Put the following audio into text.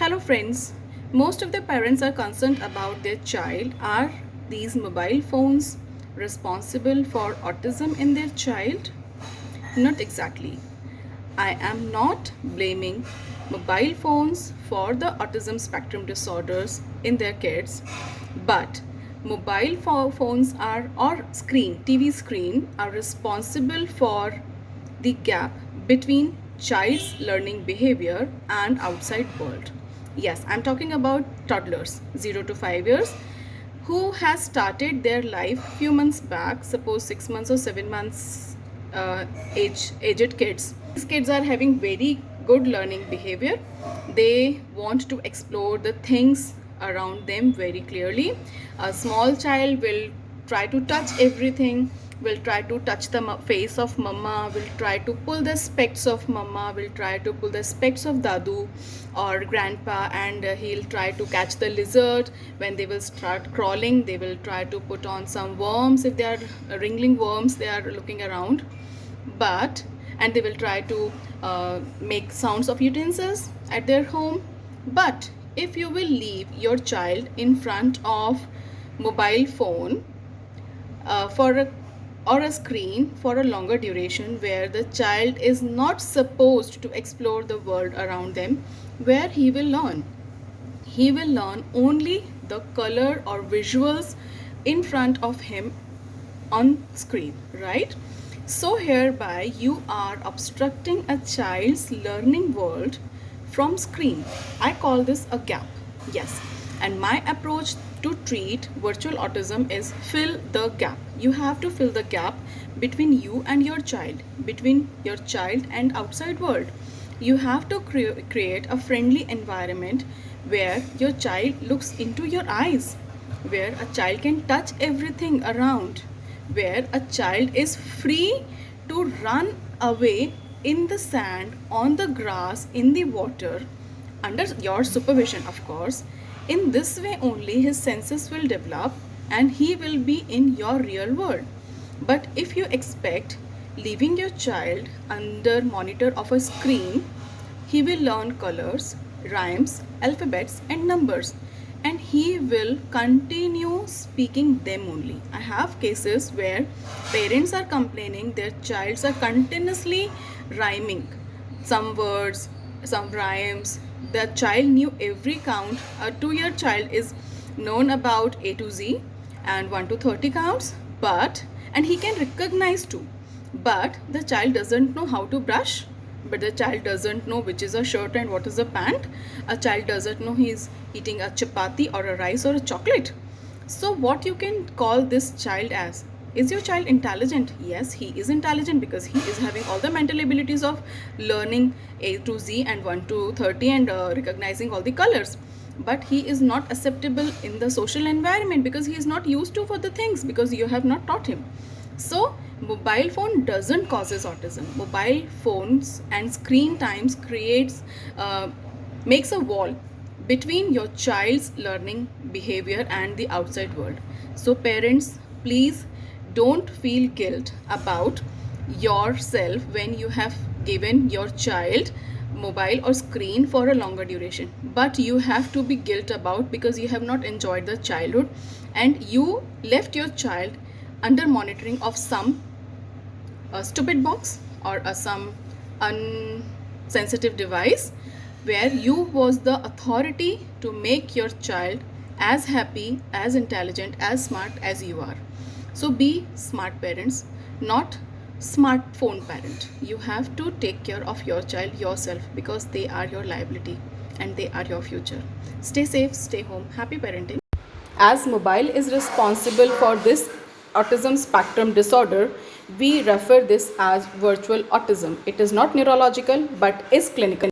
Hello friends, most of the parents are concerned about their child. Are these mobile phones responsible for autism in their child? Not exactly. I am not blaming mobile phones for the autism spectrum disorders in their kids, but phones are or screen, TV screen are responsible for the gap between child's learning behavior and outside world. Yes, I'm talking about toddlers 0 to 5 years who has started their life few months back, suppose 6 months or 7 months aged kids. These kids are having very good learning behavior. They want to explore the things around them very clearly. A small child will try to touch everything, will try to touch the face of mama, will try to pull the specs of mama, will try to pull the specs of dadu or grandpa, and he'll try to catch the lizard. When they will start crawling, they will try to put on some worms. If they are wriggling worms, they are looking around, but and they will try to make sounds of utensils at their home. But if you will leave your child in front of mobile phone or a screen for a longer duration, where the child is not supposed to explore the world around them, where he will learn? He will learn only the color or visuals in front of him on screen, right? So hereby you are obstructing a child's learning world from screen. I call this a gap. Yes. And my approach to treat virtual autism is fill the gap. You have to fill the gap between you and your child, between your child and outside world. You have to create a friendly environment where your child looks into your eyes, where a child can touch everything around, where a child is free to run away in the sand, on the grass, in the water, under your supervision, of course. In this way only his senses will develop and he will be in your real world. But if you expect leaving your child under monitor of a screen, he will learn colors, rhymes, alphabets and numbers, and he will continue speaking them only. I have cases where parents are complaining their childs are continuously rhyming some words, some rhymes. The child knew every count. A 2-year child is known about A to Z and 1 to 30 counts, and he can recognize too. But the child doesn't know how to brush, but the child doesn't know which is a shirt and what is a pant. A child doesn't know he is eating a chapati or a rice or a chocolate. So what you can call this child as? Is your child intelligent? Yes, he is intelligent because he is having all the mental abilities of learning A to Z and 1 to 30 and recognizing all the colors. But he is not acceptable in the social environment because he is not used to for the things, because you have not taught him. So mobile phone doesn't causes autism. Mobile phones and screen times makes a wall between your child's learning behavior and the outside world. So parents, please don't feel guilt about yourself when you have given your child mobile or screen for a longer duration, but you have to be guilt about because you have not enjoyed the childhood and you left your child under monitoring of some stupid box or some unsensitive device, where you was the authority to make your child as happy, as intelligent, as smart as you are. So be smart parents, not smartphone parent. You have to take care of your child yourself because they are your liability and they are your future. Stay safe, stay home. Happy parenting. As mobile is responsible for this autism spectrum disorder, we refer this as virtual autism. It is not neurological but is clinical.